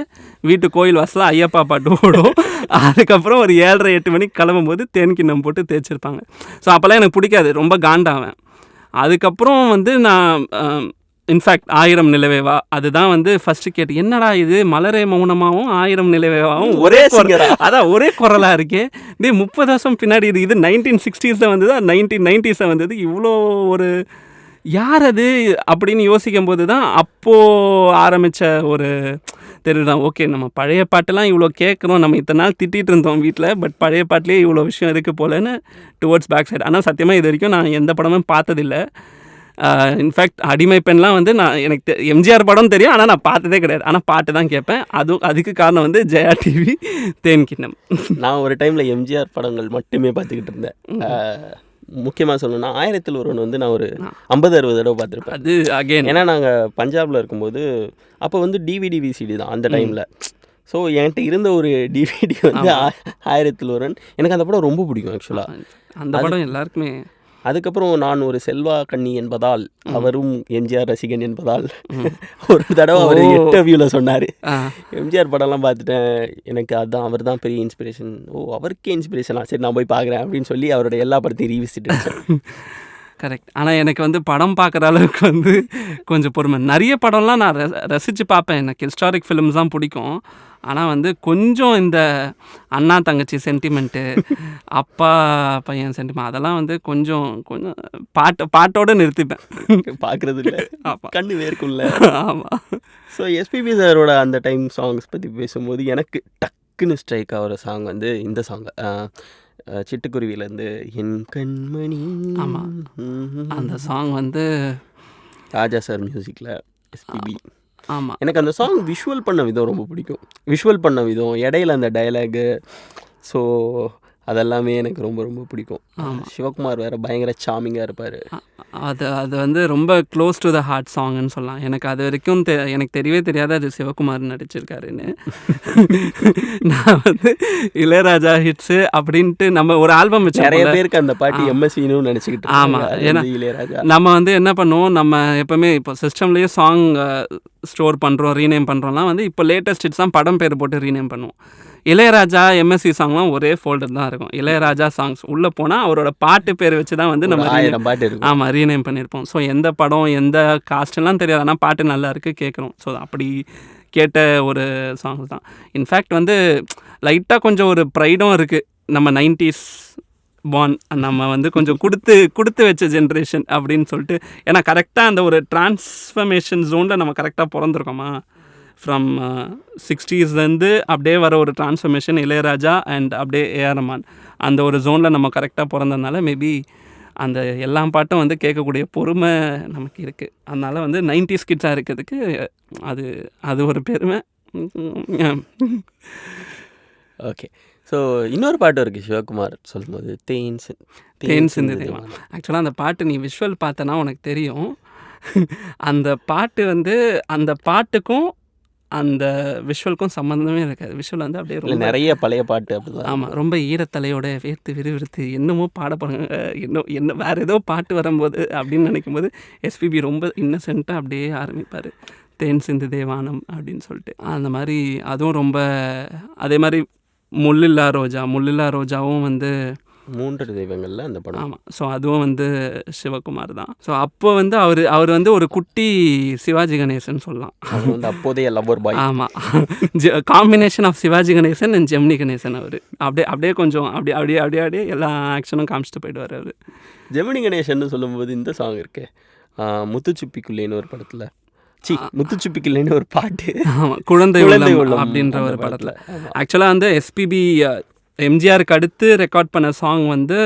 வீட்டு கோயில் வாசலில் ஐயப்பா பாட்டு ஓடும். அதுக்கப்புறம் ஒரு 7:30 8 மணிக்கு கிளம்பும்போது தேன் கிண்ணம் போட்டு தேய்ச்சிருப்பாங்க. ஸோ அப்போல்லாம் எனக்கு பிடிக்காது, ரொம்ப காண்டாவேன். அதுக்கப்புறம் வந்து நான் இன்ஃபேக்ட் 1000 நிலவேவா அதுதான் வந்து ஃபஸ்ட்டு கேட்டு, என்னடா இது மலரே மௌனமாகவும் 1000 நிலவேவாவும் ஒரே குரலாக இருக்கே, இதே 30 வருஷம் பின்னாடி இது 1960s வந்தது, 1990s வந்தது, இவ்வளோ ஒரு யார் அது அப்படின்னு யோசிக்கும் போது தான் அப்போது ஆரம்பித்த ஒரு தெரியுதான், ஓகே நம்ம பழைய பாட்டெல்லாம் இவ்வளோ கேட்குறோம், நம்ம இத்தனை நாள் திட்டிகிட்டு இருந்தோம் வீட்டில், பட் பழைய பாட்டிலே இவ்வளோ விஷயம் இருக்குது போலன்னு டுவர்ட்ஸ் பேக் சைடு. ஆனால் சத்தியமாக இது வரைக்கும் நான் எந்த படமும் பார்த்ததில்லை. இன்ஃபேக்ட் அடிமை பெண்லாம் வந்து எனக்கு எம்ஜிஆர் படம் தெரியும், ஆனால் நான் பார்த்ததே கிடையாது. ஆனால் பாட்டு தான் கேட்பேன். அதுக்கு காரணம் வந்து ஜெயா டிவி தேன் கிண்ணம். நான் ஒரு டைமில் எம்ஜிஆர் படங்கள் மட்டுமே பார்த்துக்கிட்டு இருந்தேன். முக்கியமாக சொல்லணும்னா 1001 வந்து நான் ஒரு 50-60 தடவை பார்த்துருப்பேன். அது அகைன் ஏன்னா நாங்கள் பஞ்சாபில் இருக்கும்போது அப்போ வந்து டிவிடி விசிடி தான் அந்த டைமில். ஸோ என்கிட்ட இருந்த ஒரு டிவிடி வந்து 1001. எனக்கு அந்த படம் ரொம்ப பிடிக்கும் ஆக்சுவலாக. அந்த படம் எல்லாருக்குமே. அதுக்கப்புறம் நான் ஒரு செல்வா கண்ணி என்பதால் அவரும் எம்ஜிஆர் ரசிகன் என்பதால் ஒரு தடவை அவர் இன்டர்வியூவில் சொன்னார், எம்ஜிஆர் படம்லாம் பார்த்துட்டேன், எனக்கு அதுதான் அவர் தான் பெரிய இன்ஸ்பிரேஷன். அவருக்கே இன்ஸ்பிரேஷனா, சரி நான் போய் பார்க்குறேன் அப்படின்னு சொல்லி அவரோட எல்லா படத்தையும் ரீவிசிட் அடிச்சேன். கரெக்ட். ஆனால் எனக்கு வந்து படம் பார்க்குற அளவுக்கு வந்து கொஞ்சம் பொறுமை. நிறைய படம்லாம் நான் ரசித்து பார்ப்பேன், எனக்கு ஹிஸ்டாரிக் ஃபிலிம்ஸ் தான் பிடிக்கும். ஆனால் வந்து கொஞ்சம் இந்த அண்ணா தங்கச்சி சென்டிமெண்ட்டு, அப்பா பையன் சென்டிமெண்ட், அதெல்லாம் வந்து கொஞ்சம் பாட்டோடு நிறுத்திப்பேன், பார்க்குறது இல்லை, கண்ணு வேர்க்குள்ள. ஆமாம். ஸோ எஸ்பிபி சாரோட அந்த டைம் சாங்ஸ் பற்றி பேசும்போது எனக்கு டக்குன்னு ஸ்ட்ரைக் ஆகிற சாங் வந்து இந்த சாங், சிட்டுக்குருவியிலேருந்து என் கண்மணி. ஆமாம், அந்த சாங் வந்து ராஜா சார் மியூசிக்கில் எஸ்பிபி. ஆமாம், எனக்கு அந்த சாங் விஷுவல் பண்ண விதம் ரொம்ப பிடிக்கும். விஷுவல் பண்ண விதம், இடையில அந்த டயலாகு, ஸோ அதெல்லாமே எனக்கு ரொம்ப ரொம்ப பிடிக்கும். சிவகுமார் வேறு பயங்கர சாமிங்காக இருப்பார். அது வந்து ரொம்ப க்ளோஸ் டு த ஹார்ட் சாங்னு சொல்லலாம். எனக்கு அது வரைக்கும் எனக்கு தெரியவே தெரியாது அது சிவகுமார் நடிச்சிருக்காருன்னு. நான் வந்து இளையராஜா ஹிட்ஸு அப்படின்ட்டு நம்ம ஒரு ஆல்பம் வச்சு நிறைய பேருக்கு அந்த பாட்டு எம்எஸ்வின்னு நினச்சிக்கிட்டு. ஆமாம், ஏன்னா இளையராஜா நம்ம வந்து என்ன பண்ணுவோம், நம்ம எப்போவுமே இப்போ சிஸ்டம்லேயே சாங் ஸ்டோர் பண்ணுறோம், ரீநேம் பண்ணுறோம்லாம் வந்து இப்போ லேட்டஸ்ட் ஹிட்ஸ் தான் படம் பேர் போட்டு ரீநேம் பண்ணுவோம். இளையராஜா எம்எஸ்சி சாங்லாம் ஒரே ஃபோல்டர் தான் இருக்கும். இளையராஜா சாங்ஸ் உள்ளே போனால் அவரோட பாட்டு பேர் வச்சு தான் வந்து நம்ம 1000 பாட்டு இருக்கும். ஆமாம், ரீநேம் பண்ணியிருப்போம். ஸோ எந்த படம் எந்த காஸ்ட்லாம் தெரியாது, ஆனால் பாட்டு நல்லா இருக்குது கேட்குறோம். ஸோ அப்படி கேட்ட ஒரு சாங்ஸ் தான். இன்ஃபேக்ட் வந்து லைட்டாக கொஞ்சம் ஒரு ப்ரைடும் இருக்குது. நம்ம 90s பார்ன், நம்ம வந்து கொஞ்சம் கொடுத்து வச்ச ஜென்ரேஷன் அப்படின்னு சொல்லிட்டு. ஏன்னா கரெக்டாக அந்த ஒரு டிரான்ஸ்ஃபர்மேஷன் ஜோனில் நம்ம கரெக்டாக பிறந்திருக்கோமா. ஃப்ரம் 60ஸ்லேருந்து அப்படியே வர ஒரு டிரான்ஸ்ஃபர்மேஷன் இளையராஜா அண்ட் அப்படியே ஏஆர் ரஹ்மான், அந்த ஒரு ஜோனில் நம்ம கரெக்டாக பிறந்ததுனால மேபி அந்த எல்லா பாட்டும் வந்து கேட்கக்கூடிய பொறுமை நமக்கு இருக்குது. அதனால் வந்து 90s கிட்ஸாக இருக்கிறதுக்கு அது ஒரு பெருமை. ஓகே. ஸோ இன்னொரு பாட்டு இருக்குது சிவகுமார் சொல்லும்போது, தேன் சிந்து தேவானம். ஆக்சுவலாக அந்த பாட்டு நீ விஷுவல் பார்த்தனா உனக்கு தெரியும். அந்த பாட்டு வந்து அந்த பாட்டுக்கும் அந்த விஷுவலுக்கும் சம்மந்தமே இருக்காது. விஷுவல் வந்து அப்படியே ரொம்ப நிறைய பழைய பாட்டு அப்படிதான். ஆமாம், ரொம்ப ஈரத்தலையோட வேர்த்து விறுவிறுத்து என்னமோ பாடப்படுங்க, என்ன வேறு ஏதோ பாட்டு வரும்போது அப்படின்னு நினைக்கும் போது எஸ்பிபி ரொம்ப இன்னசென்ட்டாக அப்படியே ஆரம்பிப்பார், தேன் சிந்து தேவானம் அப்படின்னு சொல்லிட்டு. அந்த மாதிரி அதுவும் ரொம்ப, அதே மாதிரி முள்ளில்லா ரோஜாவும் வந்து 3 தெய்வங்களில் அந்த படம். ஆமாம், ஸோ அதுவும் வந்து சிவகுமார் தான். ஸோ அப்போ வந்து அவர் வந்து ஒரு குட்டி சிவாஜி கணேசன் சொல்லலாம். அவர் வந்து அப்போதைய லவ்வர் பாய். ஆமாம், combination of Sivaji Ganesan and Gemini Ganesan. அவர் அப்படியே கொஞ்சம் அப்படியே எல்லா ஆக்ஷனும் காமிச்சிட்டு போயிடுவார் அவர். ஜெமினி கணேசன் சொல்லும்போது இந்த சாங் இருக்கு, முத்துச்சுப்பிக்குள்ளேன்னு ஒரு படத்தில், முத்துச்சுப்பிக்குள்ளேன்னு ஒரு பாட்டு. ஆமாம், குழந்தை உள்ளம் அப்படின்ற ஒரு படத்தில். ஆக்சுவலாக வந்து எஸ்பிபி எம்ஜிஆருக்கு அடுத்து ரெக்கார்ட் பண்ண சாங் வந்து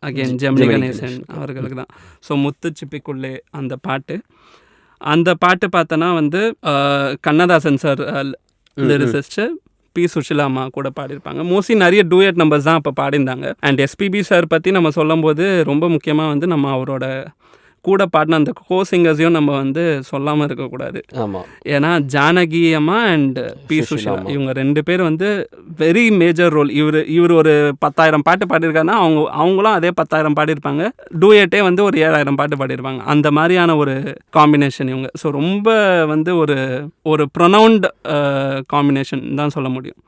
அகெயின் ஜெமினி கணேசன் அவர்களுக்கு தான். ஸோ முத்துச்சிப்பிக்குள்ளே அந்த பாட்டு பார்த்தோன்னா வந்து கண்ணதாசன் சார் லிரிசிஸ்ட்டு, பி சுஷிலாமா கூட பாடியிருப்பாங்க. மோஸ்ட்லி நிறைய டூயட் நம்பர்ஸ் தான் அப்போ பாடியிருந்தாங்க. அண்ட் எஸ்பிபி சார் பற்றி நம்ம சொல்லும்போது ரொம்ப முக்கியமாக வந்து நம்ம அவரோட கூட பாடின அந்த கோ சிங்கர்ஸையும் நம்ம வந்து சொல்லாமல் இருக்கக்கூடாது. ஆமாம், ஏன்னா ஜானகி அம்மா அண்ட் பி சுஷிலா இவங்க 2 பேர் வந்து வெரி மேஜர் ரோல். இவர் ஒரு 10,000 பாட்டு பாடியிருக்காருன்னா அவங்களும் அதே 10,000 பாடியிருப்பாங்க. டூயட்டே வந்து ஒரு 7,000 பாட்டு பாடியிருப்பாங்க. அந்த மாதிரியான ஒரு காம்பினேஷன் இவங்க. ஸோ ரொம்ப வந்து ஒரு ப்ரொனவுண்ட் காம்பினேஷன் தான் சொல்ல முடியும்.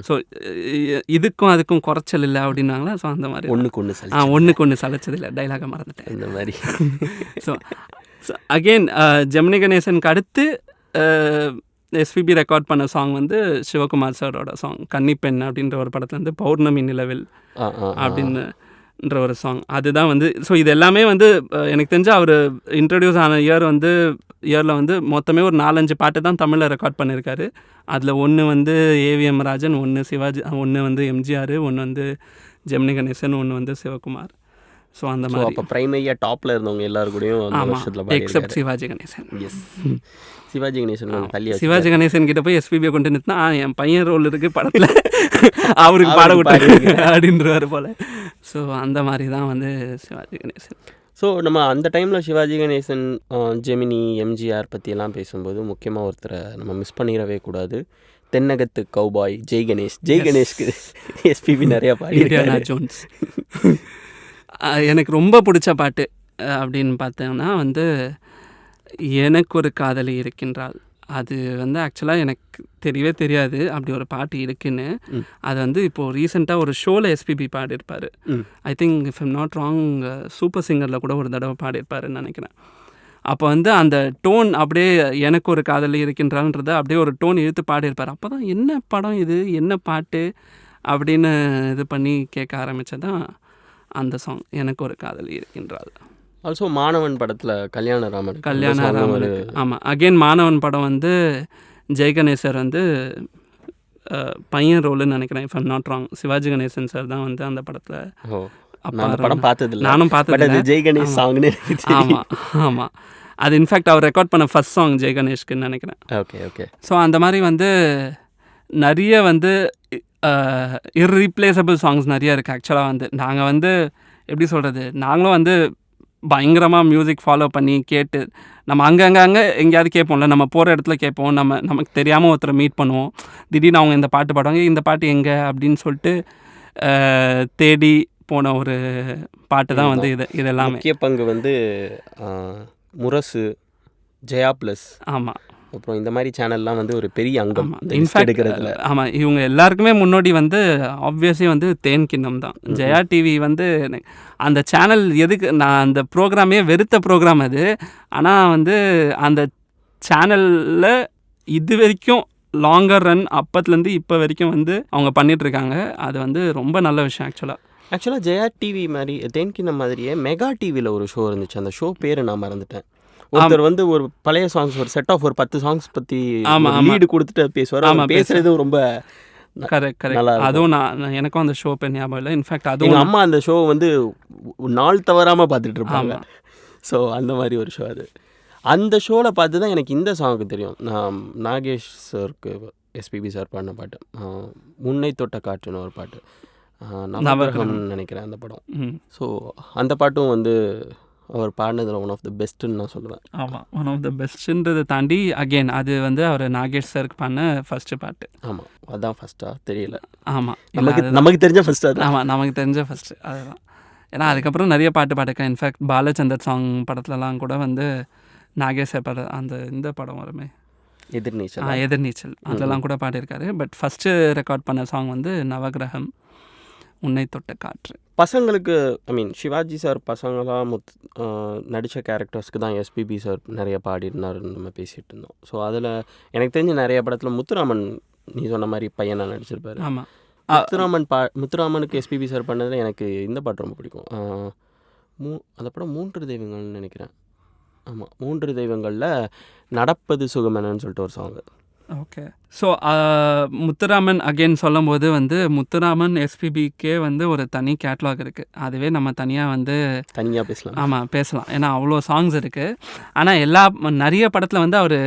ஸோ இதுக்கும் அதுக்கும் குறைச்சல் இல்லை அப்படின்னாங்களா. ஸோ அந்த மாதிரி ஒன்றுக்கு ஒன்று சலைச்சதில்லை, டைலாக மறந்துட்டேன் இந்த மாதிரி. ஸோ அகெயின் ஜெமினி கணேசனுக்கு அடுத்து எஸ்பிபி ரெக்கார்ட் பண்ண சாங் வந்து சிவகுமார் சாரோட சாங் கன்னிப்பெண் அப்படின்ற ஒரு படத்துலேருந்து பௌர்ணமி நிலவில் அப்படின்ற ஒரு சாங். அதுதான் வந்து ஸோ இது எல்லாமே வந்து எனக்கு தெரிஞ்சு அவர் இன்ட்ரடியூஸ் ஆன இயரில் வந்து மொத்தமே ஒரு 4-5 பாட்டு தான் தமிழில் ரெக்கார்ட் பண்ணியிருக்காரு. அதில் ஒன்று வந்து ஏவிஎம் ராஜன், ஒன்று சிவாஜி, ஒன்று வந்து எம்ஜிஆர், ஒன்று வந்து ஜெமினி கணேசன், ஒன்று வந்து சிவகுமார். ஸோ அந்த மாதிரி அப்போ பிரைமரியாக டாப்பில் இருந்தவங்க எல்லாரும் கூடயும் அந்த வருஷத்தில் எக்ஸப்ட் சிவாஜி கணேசன். எஸ், சிவாஜி கணேசன் தள்ளி சிவாஜி கணேசன் கிட்ட போய் எஸ்பிபியை கொண்டு நிறுத்தினா என் பையன் ரோல் இருக்குது படத்தில், அவருக்கு பாடக்கூடாது அப்படின்றவாரு போல். ஸோ அந்த மாதிரி தான் வந்து சிவாஜி கணேசன். ஸோ நம்ம அந்த டைமில் சிவாஜி கணேசன், ஜெமினி, எம்ஜிஆர் பற்றியெல்லாம் பேசும்போது முக்கியமாக ஒருத்தரை நம்ம மிஸ் பண்ணிடவே கூடாது. தென்னகத்து கௌபாய் ஜெய் கணேஷ்க்கு எஸ்பிபி நிறையா பாடியிருக்காரு. ஜோன்ஸ் எனக்கு ரொம்ப பிடிச்ச பாட்டு அப்படின்னு பார்த்தோம்னா வந்து எனக்கு ஒரு காதலி இருக்கின்றாள். அது வந்து ஆக்சுவலாக எனக்கு தெரியவே தெரியாது அப்படி ஒரு பாட்டு இருக்குன்னு. அது வந்து இப்போது ரீசெண்டாக ஒரு ஷோவில் எஸ்பிபி பாடியிருப்பார். I think if I'm not wrong super சிங்கரில் கூட ஒரு தடவை பாடியிருப்பாருன்னு நினைக்கிறேன். அப்போ வந்து அந்த டோன் அப்படியே எனக்கு ஒரு காதலி இருக்கின்றாள்ன்றதை அப்படியே ஒரு டோன் இழுத்து பாடியிருப்பார். அப்போ தான் என்ன படம் இது, என்ன பாட்டு அப்படின்னு இது பண்ணி கேட்க ஆரம்பித்ததான் அந்த சாங் எனக்கு ஒரு காதலி இருக்கின்றாள். ஆல்சோ மாணவன் படத்தில் கல்யாணராமன். ஆமாம், அகெயின் மாணவன் படம் வந்து ஜெய்கணேசர் வந்து பையன் ரோலுன்னு நினைக்கிறேன், if I'm not wrong. Sivaji Ganesan sir தான் வந்து அந்த படத்தில் அப்பா நான் படம் பார்த்ததில்ல. நானும் பார்த்தது ஜெய் கணேஷ் சாங்னு ஆமாம் ஆமாம். அது இன்ஃபேக்ட் அவர் ரெக்கார்ட் பண்ண ஃபர்ஸ்ட் சாங் ஜெய் கணேஷ்க்குன்னு நினைக்கிறேன். Okay okay. ஸோ அந்த மாதிரி வந்து நிறைய வந்து இர்ரீப்ளேசபிள் சாங்ஸ் நிறைய இருக்குது. ஆக்சுவலாக வந்து நாங்கள் வந்து எப்படி சொல்கிறது, நாங்களும் வந்து பயங்கரமாக மியூசிக் ஃபாலோ பண்ணி கேட்டு நம்ம அங்கங்கே எங்கேயாவது கேட்போம்ல, நம்ம போகிற இடத்துல கேட்போம், நமக்கு தெரியாமல் ஒருத்தரை மீட் பண்ணுவோம், திடீர்னு அவங்க இந்த பாட்டு பாடுவாங்க, இந்த பாட்டு எங்கே அப்படின்னு சொல்லிட்டு தேடி போன ஒரு பாட்டு தான் வந்து இது எல்லாமே. முக்கிய பங்கு வந்து முரசு, ஜெயா ப்ளஸ், ஆமாம், அப்புறம் இந்த மாதிரி சேனல்லாம் வந்து ஒரு பெரிய அங்கம் இன்ஃபேக்ட் எடுக்கிறதுல. ஆமாம், இவங்க எல்லாருக்குமே முன்னோடி வந்து ஆப்வியஸ்லி வந்து தேன் கிண்ணம் தான். ஜெயா டிவி வந்து அந்த சேனல் எதுக்கு, நான் அந்த ப்ரோக்ராமே வெறுத்த ப்ரோக்ராம் அது. ஆனால் வந்து அந்த சேனலில் இது வரைக்கும் லாங்கர் ரன் அப்பத்துலேருந்து இப்போ வரைக்கும் வந்து அவங்க பண்ணிகிட்ருக்காங்க. அது வந்து ரொம்ப நல்ல விஷயம் ஆக்சுவலாக ஜெயா டிவி மாதிரி தேன்கிண்ணம் மாதிரியே மெகா டிவியில் ஒரு ஷோ இருந்துச்சு. அந்த ஷோ பேர் நான் மறந்துட்டேன். ஒருத்தர் வந்து ஒரு பழைய சாங்ஸ், ஒரு செட் ஆஃப் ஒரு 10 சாங்ஸ் பற்றி லீடு கொடுத்துட்டு பேசுவார். ஆமாம், பேசுகிறதும் ரொம்ப கரெக்ட். அதுவும் நான் எனக்கும் அந்த ஷோ பேர் ஞாபகம் இல்லை. இன்ஃபேக்ட் அதுவும் எங்கள் அம்மா அந்த ஷோ வந்து நாள் தவறாமல் பார்த்துட்டு இருப்பாங்க. ஸோ அந்த மாதிரி ஒரு ஷோ அது. அந்த ஷோவில் பார்த்து தான் எனக்கு இந்த சாங்க்கு தெரியும். நான் நாகேஷ் சாருக்கு எஸ்பிபி சார் பாடின பாட்டு, முன்னை தொட்ட காற்றுன்னு ஒரு பாட்டு, நவகிரகம்னு நினைக்கிறேன் அந்த படம். ஸோ அந்த பாட்டும் வந்து அவர் பாடினதில் ஒன் ஆஃப் த பெஸ்ட்டுன்னு நான் சொல்லுவேன். ஆமாம், ஒன் ஆஃப் த பெஸ்ட்டுன்றதை தாண்டி அகெயின் அது வந்து அவர் நாகேஷ் சாருக்கு பண்ண ஃபஸ்ட்டு பாட்டு. ஆமாம், அதுதான் ஃபஸ்ட்டாக தெரியல. ஆமாம், நமக்கு தெரிஞ்ச ஃபஸ்ட்டு அது. ஆமாம், நமக்கு தெரிஞ்ச ஃபஸ்ட்டு அதுதான். ஏன்னா அதுக்கப்புறம் நிறைய பாட்டு பாட்டுக்கேன். இன்ஃபேக்ட் பாலச்சந்தர் சாங் படத்துலலாம் கூட வந்து நாகேஷ் சார் அந்த இந்த படம் வருமே, எதிர்நீச்சல், அதெல்லாம் கூட பாடியிருக்காரு. பட் ஃபஸ்ட்டு ரெக்கார்ட் பண்ண சாங் வந்து நவகிரகம், உன்னை தொட்ட காற்று. பசங்களுக்கு சிவாஜி சார் பசங்களாம் நடித்த கேரக்டர்ஸ்க்கு தான் எஸ்பிபி சார் நிறைய பாடினாருன்னு நம்ம பேசிகிட்டு இருந்தோம். ஸோ அதில் எனக்கு தெரிஞ்ச நிறைய படத்தில் முத்துராமன், நீ சொன்ன மாதிரி பையனாக நடிச்சிருப்பாரு. ஆமாம், முத்துராமனுக்கு எஸ்பிபி சார் பண்ணதில் எனக்கு இந்த பாட்டு ரொம்ப பிடிக்கும். அந்த படம் 3 தெய்வங்கள்னு நினைக்கிறேன். ஆமாம், 3 தெய்வங்களில் நடப்பது சுகமெனன்னு சொல்லிட்டு ஒரு song. Okay. So Muthuraman again சொல்லும் போது வந்து முத்துராமன் எஸ்பிபிக்கே வந்து ஒரு தனி கேட்லாக் இருக்குது. அதுவே நம்ம தனியாக பேசலாம். ஆமாம், பேசலாம். ஏன்னா அவ்வளோ சாங்ஸ் இருக்குது. ஆனால் நிறைய படத்தில் வந்து அவர்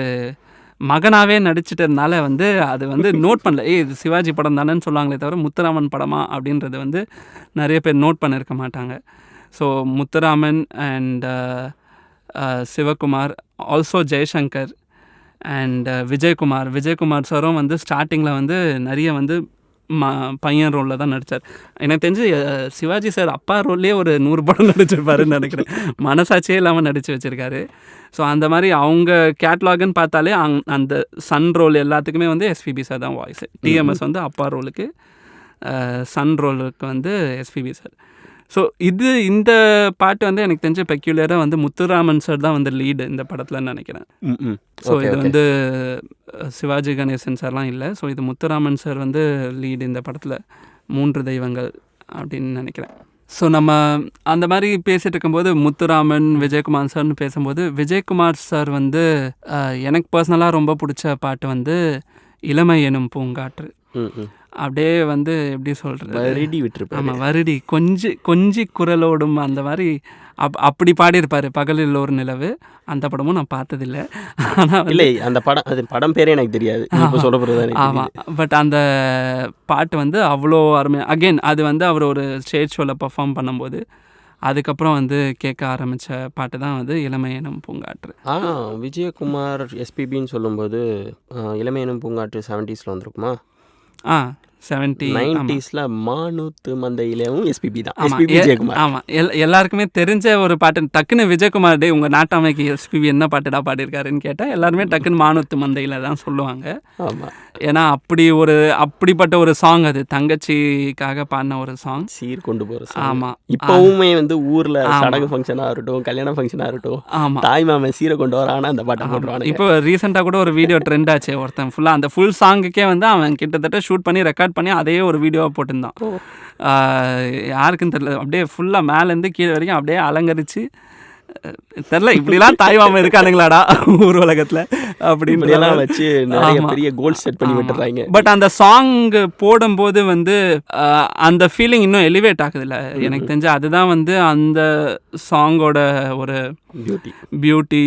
மகனாகவே நடிச்சிட்டதுனால வந்து அது வந்து நோட் பண்ணல. இது சிவாஜி படம் தானேன்னு சொல்லுவாங்களே தவிர முத்துராமன் படமா அப்படின்றது வந்து நிறைய பேர் நோட் பண்ணியிருக்க மாட்டாங்க. So Muthuraman and Sivakumar, also Jaishankar and Vijayakumar சாரும் வந்து ஸ்டார்டிங்கில் வந்து நிறைய வந்து பையன் ரோலில் தான் நடித்தார். எனக்கு தெரிஞ்சு சிவாஜி சார் அப்பா ரோல்லே ஒரு 100 படம் நடிச்சிருப்பாருன்னு நினைக்கிறேன். மனசாட்சியே இல்லாமல் நடித்து வச்சுருக்காரு. ஸோ அந்த மாதிரி அவங்க கேட்லாகுன்னு பார்த்தாலே அந்த சன் ரோல் எல்லாத்துக்குமே வந்து எஸ்பிபி சார் தான் வாய்ஸு. டிஎம்எஸ் வந்து அப்பா ரோலுக்கு, சன் ரோலுக்கு வந்து எஸ்பிபி சார். ஸோ இந்த பாட்டு வந்து எனக்கு தெரிஞ்ச பெக்யூலராக வந்து முத்துராமன் சார் தான் வந்து லீடு இந்த படத்துலன்னு நினைக்கிறேன். ஸோ இது வந்து சிவாஜி கணேசன் சார்லாம் இல்லை. ஸோ இது முத்துராமன் சார் வந்து லீடு இந்த படத்தில், 3 தெய்வங்கள் அப்படின்னு நினைக்கிறேன். ஸோ நம்ம அந்த மாதிரி பேசிகிட்டு இருக்கும்போது முத்துராமன், விஜயகுமார் சார்னு பேசும்போது, விஜயகுமார் சார் வந்து எனக்கு பர்சனலாக ரொம்ப பிடிச்ச பாட்டு வந்து இளமை எனும் பூங்காற்று. அப்படியே வந்து எப்படி சொல்கிறது, வருடி விட்டுருப்பாரு. ஆமாம், வருடி கொஞ்சி குரலோடும் அந்த மாதிரி அப்படி பாடியிருப்பார். பகலில் ஒரு நிலவு அந்த படமும் நான் பார்த்ததில்லை. ஆனால் இல்லை, அந்த படம் பேரே எனக்கு தெரியாது. ஆமாம், பட் அந்த பாட்டு வந்து அவ்வளோ அருமையாக, அகெயின் அது வந்து அவர் ஒரு ஸ்டேஜ் ஷோவில் பர்ஃபார்ம் பண்ணும்போது அதுக்கப்புறம் வந்து கேட்க ஆரம்பித்த பாட்டு தான் வந்து இளமை எனும் பூங்காற்று. விஜயகுமார் எஸ்பிபின்னு சொல்லும்போது இளமை எனும் பூங்காற்று 70s வந்திருக்குமா? 90s மானூத்து மந்தையிலேயும் எஸ்பிபி தான். விஜயகுமார். ஆமாம், எல்லாருக்குமே தெரிஞ்ச ஒரு பாட்டு. டக்குன்னு விஜயகுமார் டே உங்கள் நாட்டாமைக்கு எஸ்பிபி என்ன பாட்டுடா பாடியிருக்காருன்னு கேட்டால் எல்லாருமே டக்குன்னு மானூத்து மந்தையில் தான் சொல்லுவாங்க. ஆமாம், ஏன்னா அப்படிப்பட்ட ஒரு சாங் அது. தங்கச்சிக்காக பாடின ஒரு சாங், சீர் கொண்டு போகிற. ஆமாம், இப்போவுமே வந்து ஊரில் சடங்கு ஃபங்க்ஷனாக இருக்கட்டும், கல்யாண ஃபங்க்ஷனாக இருக்கட்டும், ஆமாம், தாய் மாமன் சீரை கொண்டு வரானா அந்த பாட்டை போடுறாங்க. இப்போ ரீசெண்டாக கூட ஒரு வீடியோ ட்ரெண்ட் ஆச்சு. ஒருத்தன் ஃபுல்லாக அந்த ஃபுல் சாங்குக்கே வந்து அவன் கிட்டத்தட்ட ஷூட் பண்ணி ரெக்கார்ட் பண்ணி அதையே ஒரு வீடியோவாக போட்டிருந்தான். யாருக்குன்னு தெரியல, அப்படியே ஃபுல்லாக மேலேருந்து கீழே வரைக்கும் அப்படியே அலங்கரித்து தெரில, இப்படிலாம் தாய்மாமன் இருக்கானுங்களாடா ஊர் உலகத்தில் இப்படியெல்லாம் அப்படின்னு வச்சு நிறைய ஆமா. பெரிய கோல் செட் பண்ணி விட்டுறாங்க. பட் அந்த சாங் போடும்போது வந்து அந்த ஃபீலிங் இன்னும் எலிவேட் ஆகுதுல்ல. எனக்கு தெரிஞ்சு அதுதான் வந்து அந்த சாங்கோட ஒரு பியூட்டி. பியூட்டி,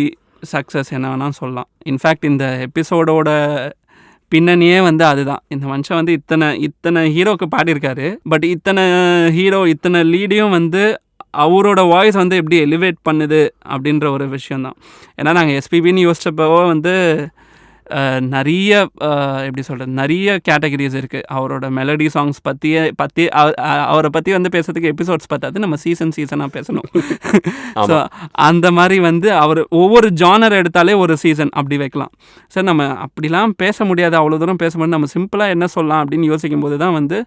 சக்ஸஸ் என்ன வேணால் சொல்லலாம். இன்ஃபேக்ட் இந்த எபிசோடோட பின்னணியே வந்து அதுதான். இந்த மனுஷன் வந்து இத்தனை ஹீரோக்கு பாடியிருக்காரு. பட் இத்தனை ஹீரோ இத்தனை லீடையும் வந்து அவரோட வாய்ஸ் வந்து எப்படி எலிவேட் பண்ணுது அப்படின்ற ஒரு விஷயந்தான். ஏன்னா நாங்கள் எஸ்பிபின்னு யோசிச்சப்போ வந்து நிறைய எப்படி சொல்கிறது, நிறைய கேட்டகரிஸ் இருக்குது. அவரோட மெலடி சாங்ஸ் பற்றி அவரை பற்றி வந்து பேசுறதுக்கு எபிசோட்ஸ் பார்த்தாது, நம்ம சீசனாக பேசணும். ஸோ அந்த மாதிரி வந்து அவர் ஒவ்வொரு ஜானர் எடுத்தாலே ஒரு சீசன் அப்படி வைக்கலாம். சார் நம்ம அப்படிலாம் பேச முடியாது, அவ்வளோ தூரம் பேச முடியாது, நம்ம சிம்பிளாக என்ன சொல்லலாம் அப்படின்னு யோசிக்கும் போது தான் வந்து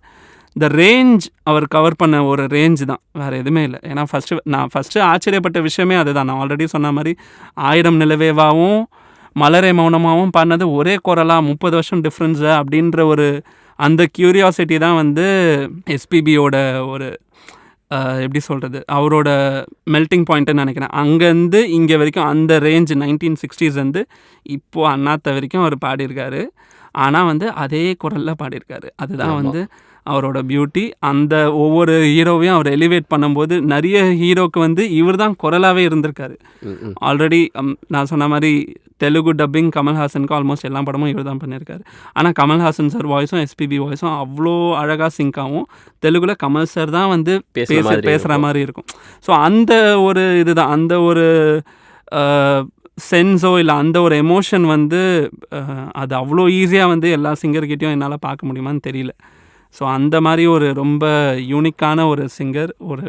இந்த ரேஞ்ச் அவர் கவர் பண்ண ஒரு ரேஞ்ச் தான், வேறு எதுவுமே இல்லை. ஏன்னா நான் ஃபஸ்ட்டு ஆச்சரியப்பட்ட விஷயமே அதுதான். நான் ஆல்ரெடி சொன்ன மாதிரி 1000 நிலவேவாவும் மலரே மௌனமாகவும் பாடினது ஒரே குரலாக 30 வருஷம் டிஃப்ரென்ஸு அப்படின்ற ஒரு அந்த க்யூரியாசிட்டி தான் வந்து எஸ்பிபியோட ஒரு எப்படி சொல்கிறது, அவரோட மெல்ட்டிங் பாயிண்ட்டுன்னு நினைக்கிறேன். அங்கேருந்து இங்கே வரைக்கும் அந்த ரேஞ்ச் 1960s வந்து இப்போது அண்ணாத்த வரைக்கும் அவர் பாடியிருக்காரு. ஆனால் வந்து அதே குரலில் பாடியிருக்காரு. அதுதான் வந்து அவரோட பியூட்டி. அந்த ஒவ்வொரு ஹீரோவையும் அவர் எலிவேட் பண்ணும்போது நிறைய ஹீரோக்கு வந்து இவர் தான் குரலாகவே இருந்திருக்காரு. ஆல்ரெடி நான் சொன்ன மாதிரி தெலுங்கு டப்பிங் கமல்ஹாசனுக்கு ஆல்மோஸ்ட் எல்லா படமும் இவர் தான் பண்ணியிருக்காரு. ஆனால் கமல்ஹாசன் சார் வாய்ஸும் எஸ்பிபி வாய்ஸும் அவ்வளோ அழகாக சிங்காகவும், தெலுங்குல கமல் சார் தான் வந்து பேசுகிற மாதிரி இருக்கும். ஸோ அந்த ஒரு இதுதான், அந்த ஒரு சென்ஸோ இல்லை அந்த ஒரு எமோஷன் வந்து அது அவ்வளோ ஈஸியாக வந்து எல்லா சிங்கர்கிட்டையும் என்னால் பார்க்க முடியுமான்னு தெரியல. ஸோ அந்த மாதிரி ஒரு ரொம்ப யூனிக்கான ஒரு சிங்கர், ஒரு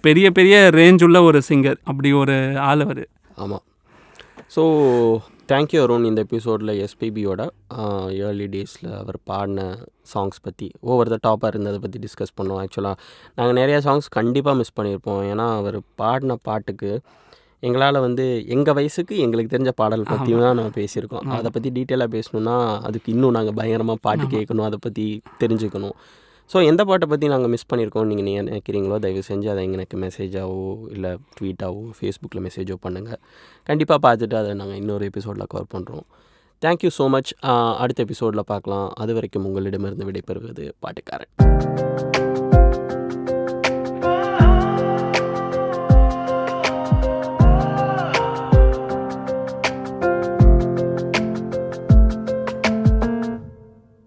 பெரிய பெரிய ரேஞ்ச் உள்ள ஒரு சிங்கர், அப்படி ஒரு ஆள் அவர். ஆமாம். So thank you Arun. இந்த எபிசோடில் எஸ்பிபியோட ஏர்லி டேஸில் அவர் பாடின சாங்ஸ் பற்றி ஓவர் த டாப்பாக இருந்ததை பற்றி டிஸ்கஸ் பண்ணோம். ஆக்சுவலாக நாங்கள் நிறையா சாங்ஸ் கண்டிப்பாக மிஸ் பண்ணியிருப்போம். ஏன்னா அவர் பாடின பாட்டுக்கு எங்களால் வந்து எங்கள் வயசுக்கு எங்களுக்கு தெரிஞ்ச பாடல் பற்றியும் தான் நான் பேசியிருக்கோம். அதை பற்றி டீட்டெயிலாக பேசணுன்னா அதுக்கு இன்னும் நாங்கள் பயங்கரமாக பாட்டு கேட்கணும், அதை பற்றி தெரிஞ்சுக்கணும். ஸோ எந்த பாட்டை பற்றி நாங்கள் மிஸ் பண்ணியிருக்கோம் நீங்கள் நினைக்கிறீங்களோ தயவு செஞ்சு அதை எனக்கு மெசேஜாவோ இல்லை ட்வீட்டாவோ ஃபேஸ்புக்கில் மெசேஜோ பண்ணுங்கள். கண்டிப்பாக பார்த்துட்டு அதை நாங்கள் இன்னொரு எபிசோடில் கவர் பண்ணுறோம். Thank you so much. அடுத்த எபிசோடில் பார்க்கலாம். அது வரைக்கும் உங்களிடமிருந்து விடைபெறுவது பாட்டுக்காரன்.